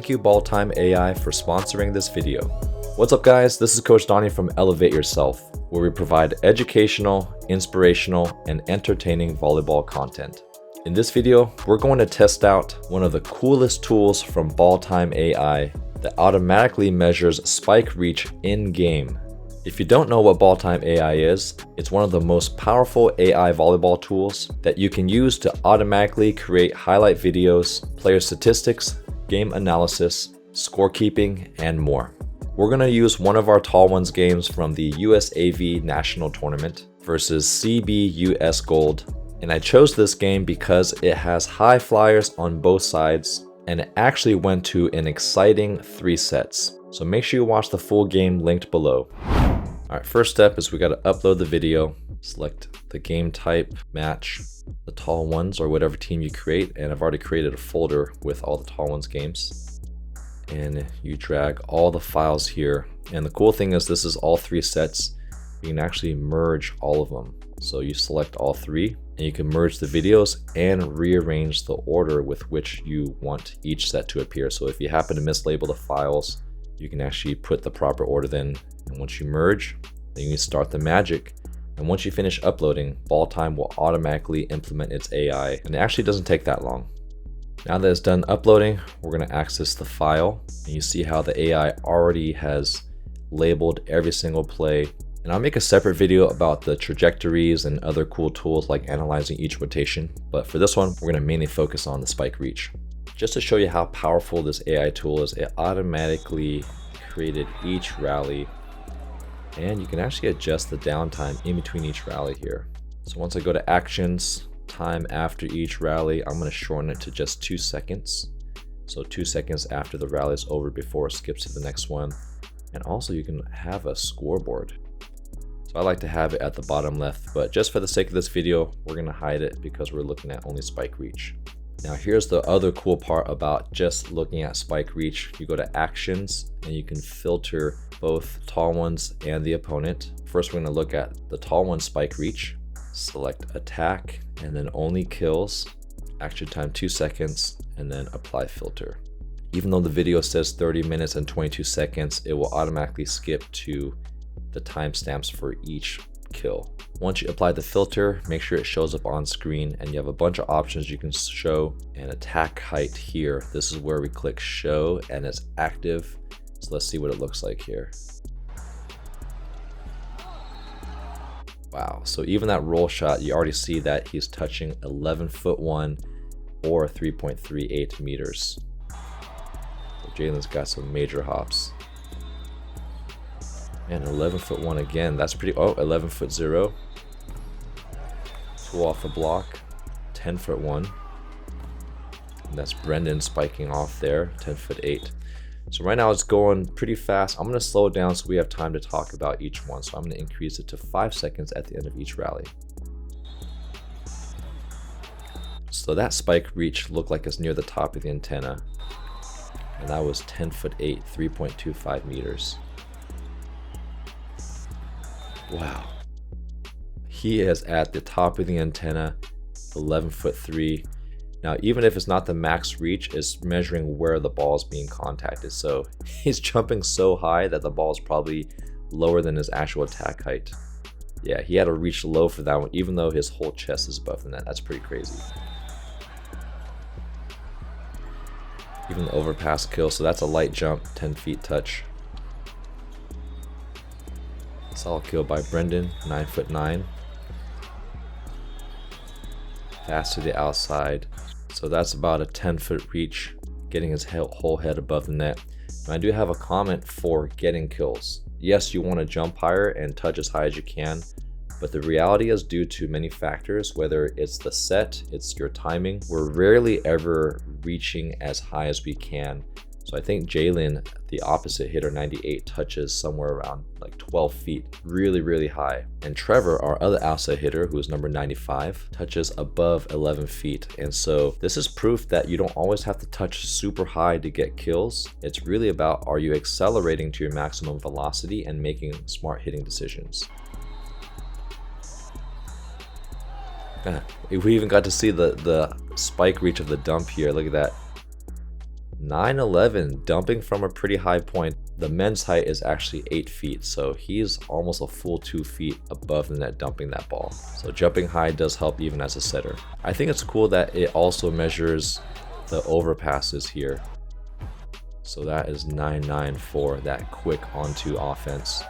Thank you Balltime AI for sponsoring this video. What's up guys, this is Coach Donny from Elevate Yourself, where we provide educational, inspirational, and entertaining volleyball content. In this video, we're going to test out one of the coolest tools from Balltime AI that automatically measures spike reach in-game. If you don't know what Balltime AI is, it's one of the most powerful AI volleyball tools that you can use to automatically create highlight videos, player statistics, game analysis, scorekeeping, and more. We're going to use one of our Tall Ones games from the USAV National Tournament versus CB US Gold. And I chose this game because it has high flyers on both sides and it actually went to an exciting 3 sets. So make sure you watch the full game linked below. Alright, first step is we got to upload the video, select the game type, match, the Tall Ones or whatever team you create, and I've already created a folder with all the Tall Ones games. And you drag all the files here, and the cool thing is this is all 3 sets. You can actually merge all of them. So you select all 3 and you can merge the videos and rearrange the order with which you want each set to appear. So if you happen to mislabel the files, you can actually put the proper order then. And once you merge, then you start the magic. And once you finish uploading, Balltime will automatically implement its AI, and it actually doesn't take that long. Now that it's done uploading, we're going to access the file, and you see how the AI already has labeled every single play. And I'll make a separate video about the trajectories and other cool tools like analyzing each rotation, but for this one, we're going to mainly focus on the spike reach. Just to show you how powerful this AI tool is, it automatically created each rally, and you can actually adjust the downtime in between each rally here. So once I go to actions, time after each rally, I'm going to shorten it to just 2 seconds. So 2 seconds after the rally is over before it skips to the next one. And also you can have a scoreboard. So I like to have it at the bottom left, but just for the sake of this video, we're going to hide it because we're looking at only spike reach. Now here's the other cool part about just looking at spike reach. You go to actions and you can filter both Tall Ones and the opponent. First we're going to look at the Tall One spike reach, select attack and then only kills, action time 2 seconds, and then apply filter. Even though the video says 30 minutes and 22 seconds, it will automatically skip to the timestamps for each kill. Once you apply the filter, make sure it shows up on screen, and you have a bunch of options you can show. And attack height here, this is where we click show and it's active. So let's see what it looks like here. Wow, so even that roll shot, you already see that he's touching 11'1" or 3.38 meters. So Jalen's got some major hops. And 11'1" again, that's pretty, 11'0". 2 off the block, 10'1". And that's Brendan spiking off there, 10'8". So right now it's going pretty fast. I'm gonna slow it down so we have time to talk about each one. So I'm gonna increase it to 5 seconds at the end of each rally. So that spike reach looked like it's near the top of the antenna. And that was 10'8", 3.25 meters. Wow, he is at the top of the antenna, 11'3". Now even if it's not the max reach, it's measuring where the ball is being contacted. So he's jumping so high that the ball is probably lower than his actual attack height. Yeah, he had to reach low for that one, even though his whole chest is above the net. That's pretty crazy. Even the overpass kill, so that's a light jump, 10 feet touch. Solid kill by Brendan, 9'9". Fast to the outside. So that's about a 10-foot reach, getting his whole head above the net. And I do have a comment for getting kills. Yes, you want to jump higher and touch as high as you can, but the reality is due to many factors, whether it's the set, it's your timing. We're rarely ever reaching as high as we can. So I think Jalen, the opposite hitter, 98, touches somewhere around like 12 feet, really high. And Trevor, our other outside hitter, who is number 95, touches above 11 feet. And so this is proof that you don't always have to touch super high to get kills. It's really about, are you accelerating to your maximum velocity and making smart hitting decisions. We even got to see the spike reach of the dump here. Look at that. 9-11, dumping from a pretty high point. The men's height is actually 8 feet, so he's almost a full 2 feet above the net dumping that ball. So jumping high does help even as a setter. I think it's cool that it also measures the overpasses here. So that is 9-9 for that quick onto offense.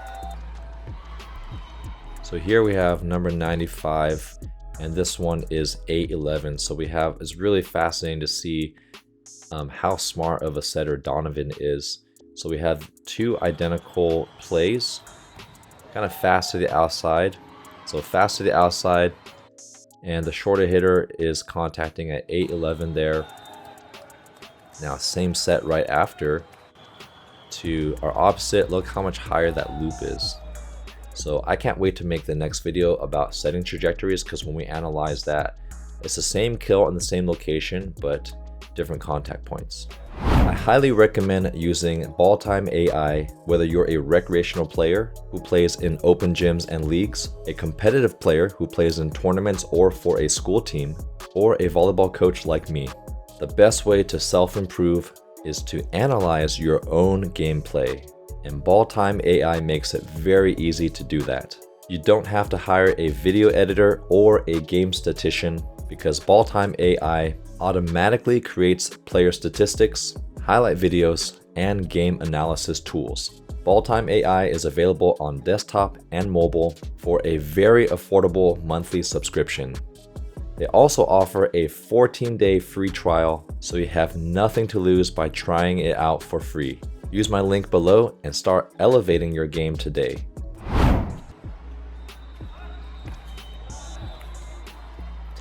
So here we have number 95, and this one is 8-11. So it's really fascinating to see how smart of a setter Donovan is. So we have two identical plays, kind of fast to the outside. So fast to the outside, and the shorter hitter is contacting at 8-11 there. Now same set right after to our opposite. Look how much higher that loop is. So I can't wait to make the next video about setting trajectories, because when we analyze that, it's the same kill in the same location, but different contact points. I highly recommend using Balltime AI, whether you're a recreational player who plays in open gyms and leagues, a competitive player who plays in tournaments or for a school team, or a volleyball coach like me. The best way to self-improve is to analyze your own gameplay, and Balltime AI makes it very easy to do that. You don't have to hire a video editor or a game statistician, because Balltime AI automatically creates player statistics, highlight videos, and game analysis tools. Balltime AI is available on desktop and mobile for a very affordable monthly subscription. They also offer a 14-day free trial, so you have nothing to lose by trying it out for free. Use my link below and start elevating your game today.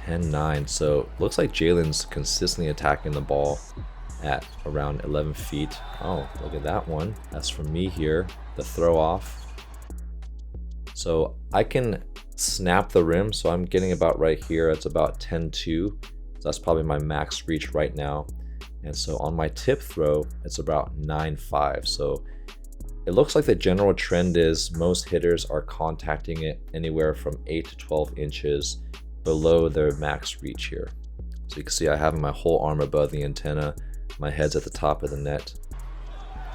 (10-9). So looks like Jalen's consistently attacking the ball at around 11 feet. Oh, look at that one. That's from me here, the throw off. So I can snap the rim, so I'm getting about right here. It's about 10-2. So that's probably my max reach right now. And so on my tip throw, it's about 9-5. So it looks like the general trend is most hitters are contacting it anywhere from 8 to 12 inches below their max reach here. So you can see I have my whole arm above the antenna. My head's at the top of the net,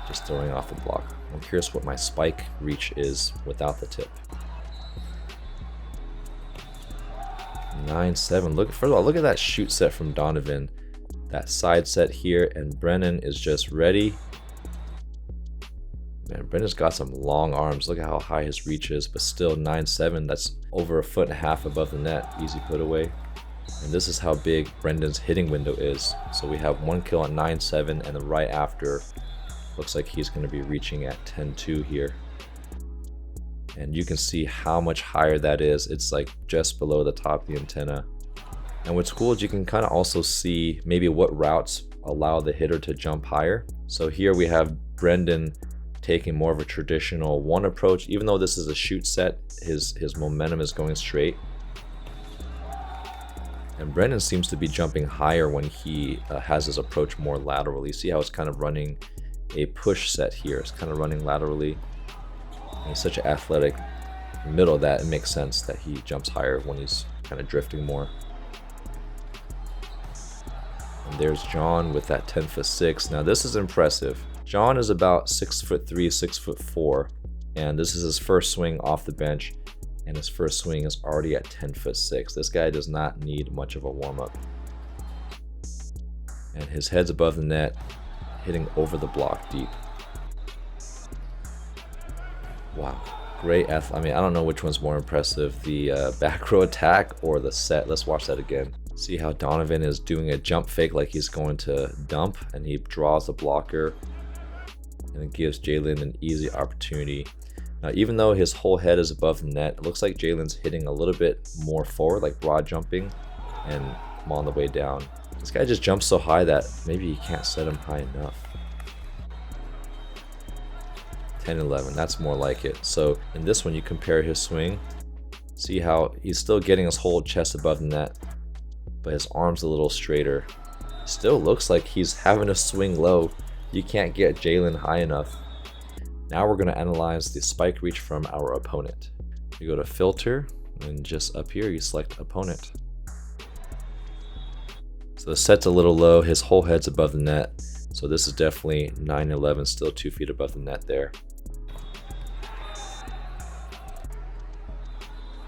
just throwing off the block. I'm curious what my spike reach is without the tip. 9-7. First of all, look at that shoot set from Donovan. That side set here, and Brennan is just ready. Man, Brennan's got some long arms. Look at how high his reach is, but still 9-7. That's over 1.5 feet above the net. Easy put away. And this is how big Brendan's hitting window is. So we have one kill at 9-7, and then right after, looks like he's going to be reaching at 10-2 here. And you can see how much higher that is. It's like just below the top of the antenna. And what's cool is you can kind of also see maybe what routes allow the hitter to jump higher. So here we have Brendan taking more of a traditional one approach. Even though this is a shoot set, his momentum is going straight. And Brendan seems to be jumping higher when he has his approach more laterally. See how it's kind of running a push set here. It's kind of running laterally. And he's such an athletic middle that it makes sense that he jumps higher when he's kind of drifting more. And there's John with that 10'6". Now this is impressive. John is about 6'3", 6'4", and this is his first swing off the bench, and his first swing is already at 10'6". This guy does not need much of a warm-up. And his head's above the net, hitting over the block deep. Wow, great I mean, I don't know which one's more impressive, the back row attack or the set. Let's watch that again. See how Donovan is doing a jump fake like he's going to dump, and he draws the blocker, and it gives Jalen an easy opportunity. Now, even though his whole head is above the net, it looks like Jalen's hitting a little bit more forward, like broad jumping, and I'm on the way down. This guy just jumps so high that maybe you can't set him high enough. 10-11, that's more like it. So in this one, you compare his swing. See how he's still getting his whole chest above the net, but his arm's a little straighter. Still looks like he's having to swing low. You can't get Jalen high enough. Now we're going to analyze the spike reach from our opponent. You go to filter, and just up here you select opponent. So the set's a little low, his whole head's above the net. So this is definitely 9-11, still 2 feet above the net there.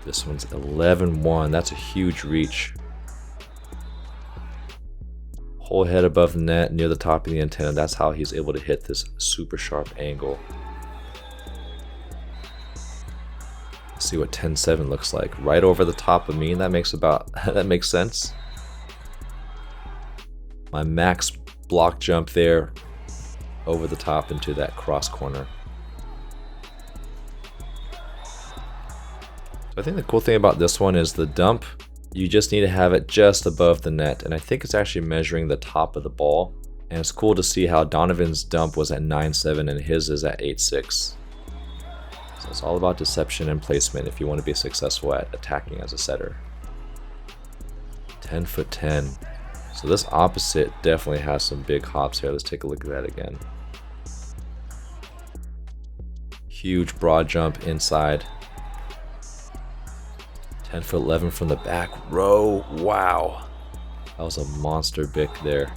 This one's 11-1. That's a huge reach. Whole head above the net, near the top of the antenna. That's how he's able to hit this super sharp angle. Let's see what 10-7 looks like. Right over the top of me. That makes sense. My max block jump there, over the top into that cross corner. So I think the cool thing about this one is the dump, you just need to have it just above the net, and I think it's actually measuring the top of the ball. And it's cool to see how Donovan's dump was at 9-7 and his is at 8-6. So it's all about deception and placement if you want to be successful at attacking as a setter. 10-10. So this opposite definitely has some big hops here. Let's take a look at that again. Huge broad jump inside. 10-11 from the back row. Wow. That was a monster bic there.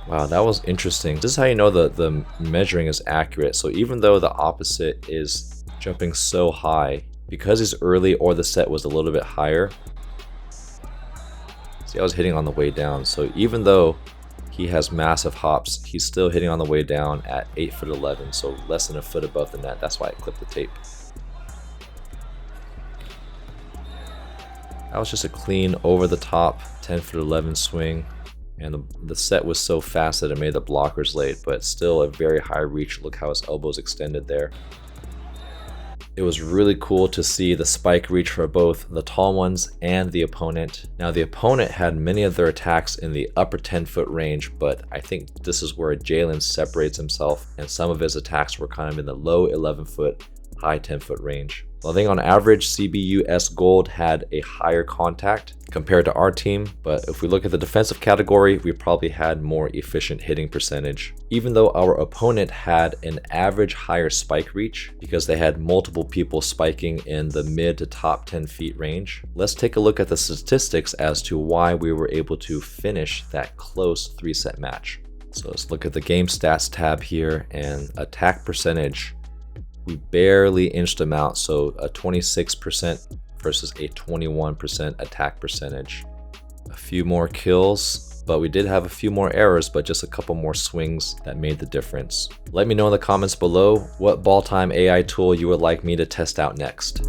Wow, that was interesting. This is how you know the measuring is accurate. So even though the opposite is jumping so high, because he's early or the set was a little bit higher, see, I was hitting on the way down. So even though he has massive hops, he's still hitting on the way down at 8'11", so less than a foot above the net. That's why I clipped the tape. That was just a clean over the top 10'11" swing, and the set was so fast that it made the blockers late, but still a very high reach. Look how his elbows extended there. It was really cool to see the spike reach for both the tall ones and the opponent. Now the opponent had many of their attacks in the upper 10-foot range, but I think this is where Jalen separates himself, and some of his attacks were kind of in the low 11-foot, high 10-foot range. Well, I think on average, CBU S Gold had a higher contact compared to our team, but if we look at the defensive category, we probably had more efficient hitting percentage. Even though our opponent had an average higher spike reach because they had multiple people spiking in the mid to top 10 feet range, let's take a look at the statistics as to why we were able to finish that close 3-set match. So let's look at the game stats tab here, and attack percentage. We barely inched them out, so a 26% versus a 21% attack percentage. A few more kills, but we did have a few more errors, but just a couple more swings that made the difference. Let me know in the comments below what Balltime AI tool you would like me to test out next.